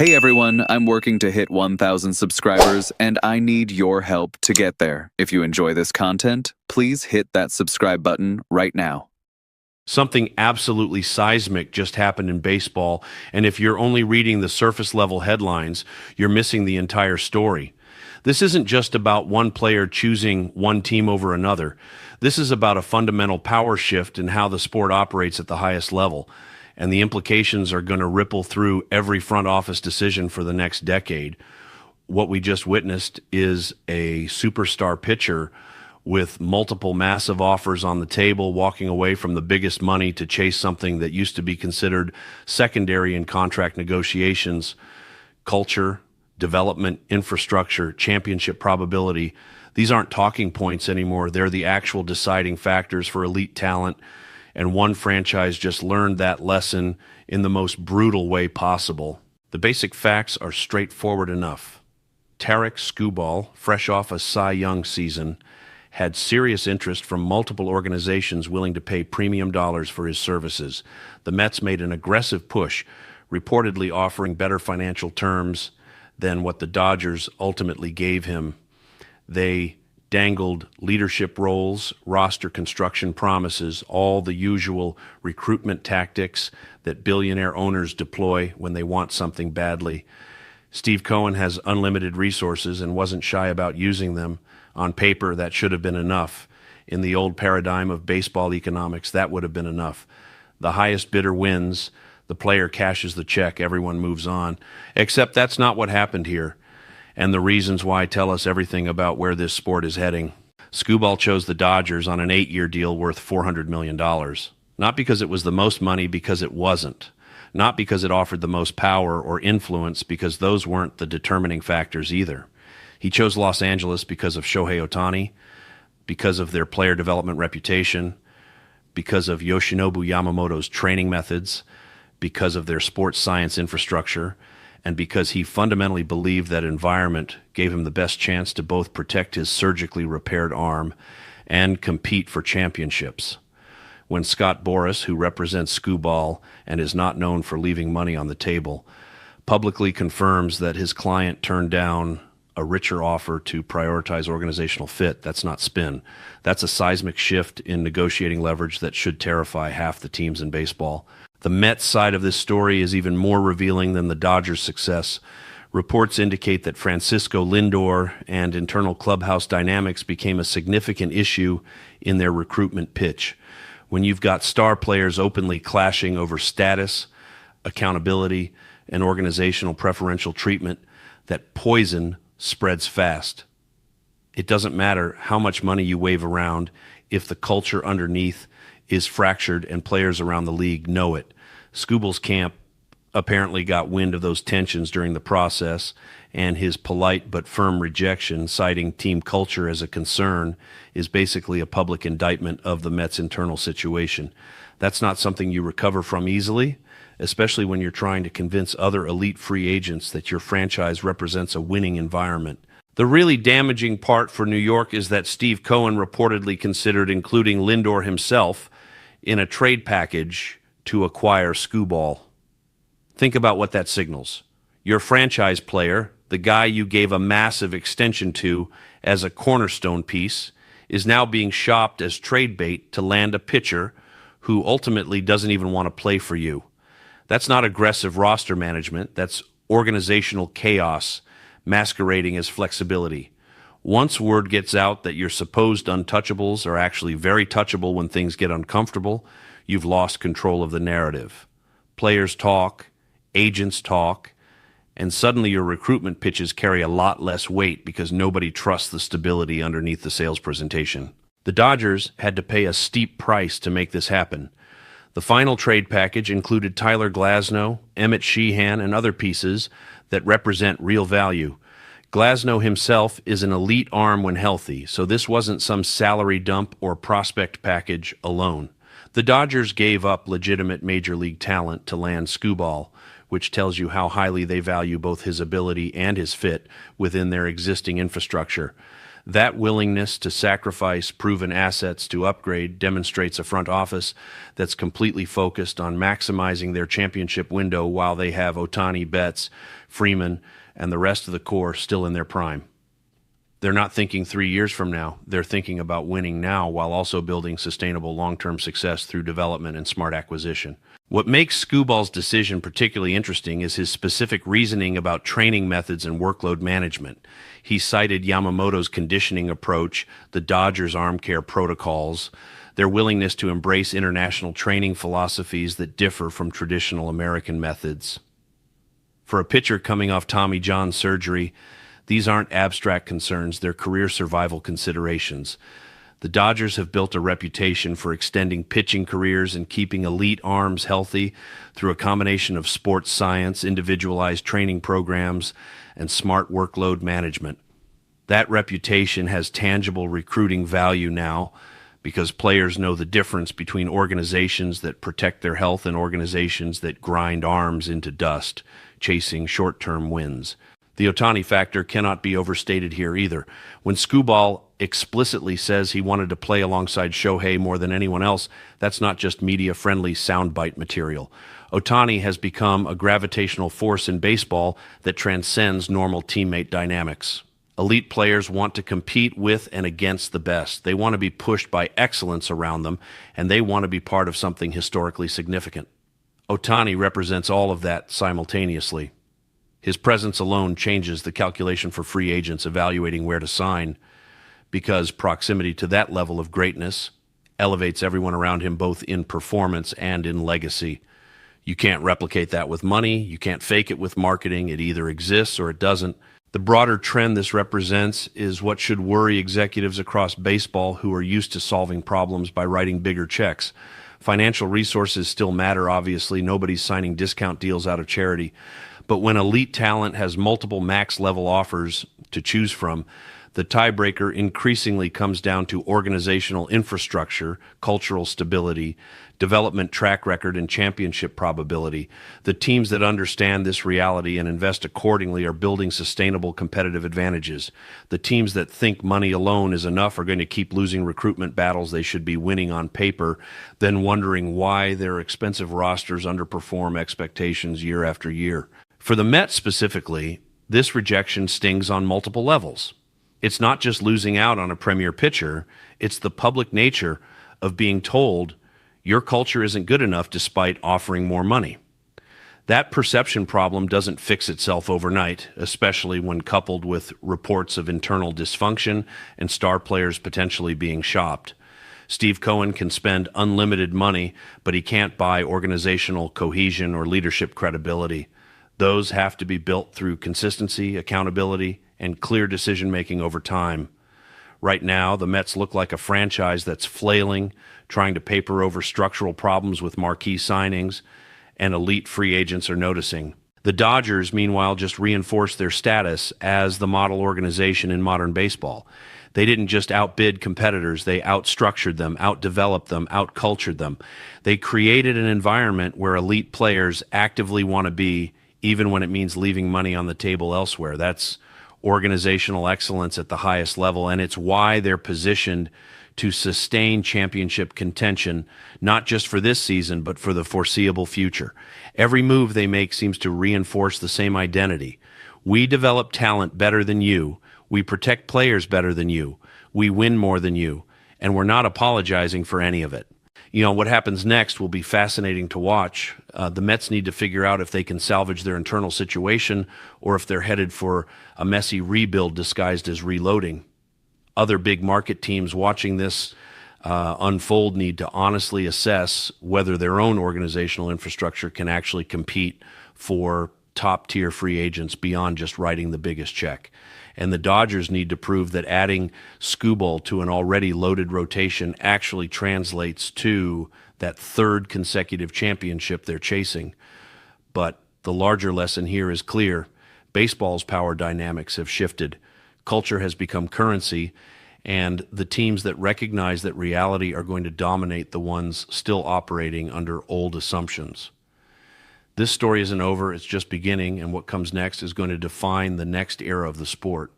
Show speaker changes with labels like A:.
A: Hey everyone, I'm working to hit 1,000 subscribers, and I need your help to get there. If you enjoy this content, please hit that subscribe button right now.
B: Something absolutely seismic just happened in baseball, and if you're only reading the surface level headlines, you're missing the entire story. This isn't just about one player choosing one team over another. This is about a fundamental power shift in how the sport operates at the highest level, and the implications are going to ripple through every front office decision for the next decade. What we just witnessed is a superstar pitcher with multiple massive offers on the table, walking away from the biggest money to chase something that used to be considered secondary in contract negotiations: culture, development, infrastructure, championship probability. These aren't talking points anymore. They're the actual deciding factors for elite talent. And one franchise just learned that lesson in the most brutal way possible. The basic facts are straightforward enough. Tarek Skubal, fresh off a Cy Young season, had serious interest from multiple organizations willing to pay premium dollars for his services. The Mets made an aggressive push, reportedly offering better financial terms than what the Dodgers ultimately gave him. They dangled leadership roles, roster construction promises, all the usual recruitment tactics that billionaire owners deploy when they want something badly. Steve Cohen has unlimited resources and wasn't shy about using them. On paper, that should have been enough. In the old paradigm of baseball economics, that would have been enough. The highest bidder wins. The player cashes the check. Everyone moves on. Except that's not what happened here. And the reasons why tell us everything about where this sport is heading. Skubal chose the Dodgers on an 8-year deal worth $400 million. Not because it was the most money, because it wasn't. Not because it offered the most power or influence, because those weren't the determining factors either. He chose Los Angeles because of Shohei Ohtani, because of their player development reputation, because of Yoshinobu Yamamoto's training methods, because of their sports science infrastructure, and because he fundamentally believed that environment gave him the best chance to both protect his surgically repaired arm and compete for championships. When Scott Boras, who represents Skubal and is not known for leaving money on the table, publicly confirms that his client turned down a richer offer to prioritize organizational fit, that's not spin. That's a seismic shift in negotiating leverage that should terrify half the teams in baseball. The Mets side of this story is even more revealing than the Dodgers' success. Reports indicate that Francisco Lindor and internal clubhouse dynamics became a significant issue in their recruitment pitch. When you've got star players openly clashing over status, accountability, and organizational preferential treatment, that poison spreads fast. It doesn't matter how much money you wave around if the culture underneath is fractured and players around the league know it. Skubal's camp apparently got wind of those tensions during the process, and his polite but firm rejection, citing team culture as a concern, is basically a public indictment of the Mets' internal situation. That's not something you recover from easily, especially when you're trying to convince other elite free agents that your franchise represents a winning environment. The really damaging part for New York is that Steve Cohen reportedly considered including Lindor himself in a trade package to acquire Skubal. Think about what that signals. Your franchise player, the guy you gave a massive extension to as a cornerstone piece, is now being shopped as trade bait to land a pitcher who ultimately doesn't even want to play for you. That's not aggressive roster management. That's organizational chaos masquerading as flexibility. Once word gets out that your supposed untouchables are actually very touchable when things get uncomfortable, you've lost control of the narrative. Players talk, agents talk, and suddenly your recruitment pitches carry a lot less weight because nobody trusts the stability underneath the sales presentation. The Dodgers had to pay a steep price to make this happen. The final trade package included Tyler Glasnow, Emmett Sheehan, and other pieces that represent real value. Glasnow himself is an elite arm when healthy, so this wasn't some salary dump or prospect package alone. The Dodgers gave up legitimate major league talent to land Skubal, which tells you how highly they value both his ability and his fit within their existing infrastructure. That willingness to sacrifice proven assets to upgrade demonstrates a front office that's completely focused on maximizing their championship window while they have Ohtani, Betts, Freeman, and the rest of the core still in their prime. They're not thinking 3 years from now. They're thinking about winning now while also building sustainable long-term success through development and smart acquisition. What makes Scooball's decision particularly interesting is his specific reasoning about training methods and workload management. He cited Yamamoto's conditioning approach, the Dodgers' arm care protocols, their willingness to embrace international training philosophies that differ from traditional American methods. For a pitcher coming off Tommy John surgery, these aren't abstract concerns, they're career survival considerations. The Dodgers have built a reputation for extending pitching careers and keeping elite arms healthy through a combination of sports science, individualized training programs, and smart workload management. That reputation has tangible recruiting value now because players know the difference between organizations that protect their health and organizations that grind arms into dust, chasing short-term wins. The Ohtani factor cannot be overstated here either. When Scooball explicitly says he wanted to play alongside Shohei more than anyone else, that's not just media-friendly soundbite material. Ohtani has become a gravitational force in baseball that transcends normal teammate dynamics. Elite players want to compete with and against the best. They want to be pushed by excellence around them, and they want to be part of something historically significant. Ohtani represents all of that simultaneously. His presence alone changes the calculation for free agents evaluating where to sign, because proximity to that level of greatness elevates everyone around him both in performance and in legacy. You can't replicate that with money. You can't fake it with marketing. It either exists or it doesn't. The broader trend this represents is what should worry executives across baseball who are used to solving problems by writing bigger checks. Financial resources still matter, obviously. Nobody's signing discount deals out of charity. But when elite talent has multiple max-level offers to choose from, the tiebreaker increasingly comes down to organizational infrastructure, cultural stability, development track record, and championship probability. The teams that understand this reality and invest accordingly are building sustainable competitive advantages. The teams that think money alone is enough are going to keep losing recruitment battles they should be winning on paper, then wondering why their expensive rosters underperform expectations year after year. For the Mets specifically, this rejection stings on multiple levels. It's not just losing out on a premier pitcher, it's the public nature of being told your culture isn't good enough despite offering more money. That perception problem doesn't fix itself overnight, especially when coupled with reports of internal dysfunction and star players potentially being shopped. Steve Cohen can spend unlimited money, but he can't buy organizational cohesion or leadership credibility. Those have to be built through consistency, accountability, and clear decision-making over time. Right now, the Mets look like a franchise that's flailing, trying to paper over structural problems with marquee signings, and elite free agents are noticing. The Dodgers, meanwhile, just reinforced their status as the model organization in modern baseball. They didn't just outbid competitors, they outstructured them, outdeveloped them, outcultured them. They created an environment where elite players actively want to be, even when it means leaving money on the table elsewhere. That's organizational excellence at the highest level, and it's why they're positioned to sustain championship contention, not just for this season, but for the foreseeable future. Every move they make seems to reinforce the same identity. We develop talent better than you. We protect players better than you. We win more than you. And we're not apologizing for any of it. You know, what happens next will be fascinating to watch. The Mets need to figure out if they can salvage their internal situation or if they're headed for a messy rebuild disguised as reloading. Other big market teams watching this unfold need to honestly assess whether their own organizational infrastructure can actually compete for top-tier free agents beyond just writing the biggest check. And the Dodgers need to prove that adding Scooball to an already loaded rotation actually translates to that third consecutive championship they're chasing. But the larger lesson here is clear. Baseball's power dynamics have shifted. Culture has become currency, and the teams that recognize that reality are going to dominate the ones still operating under old assumptions. This story isn't over, it's just beginning, and what comes next is going to define the next era of the sport.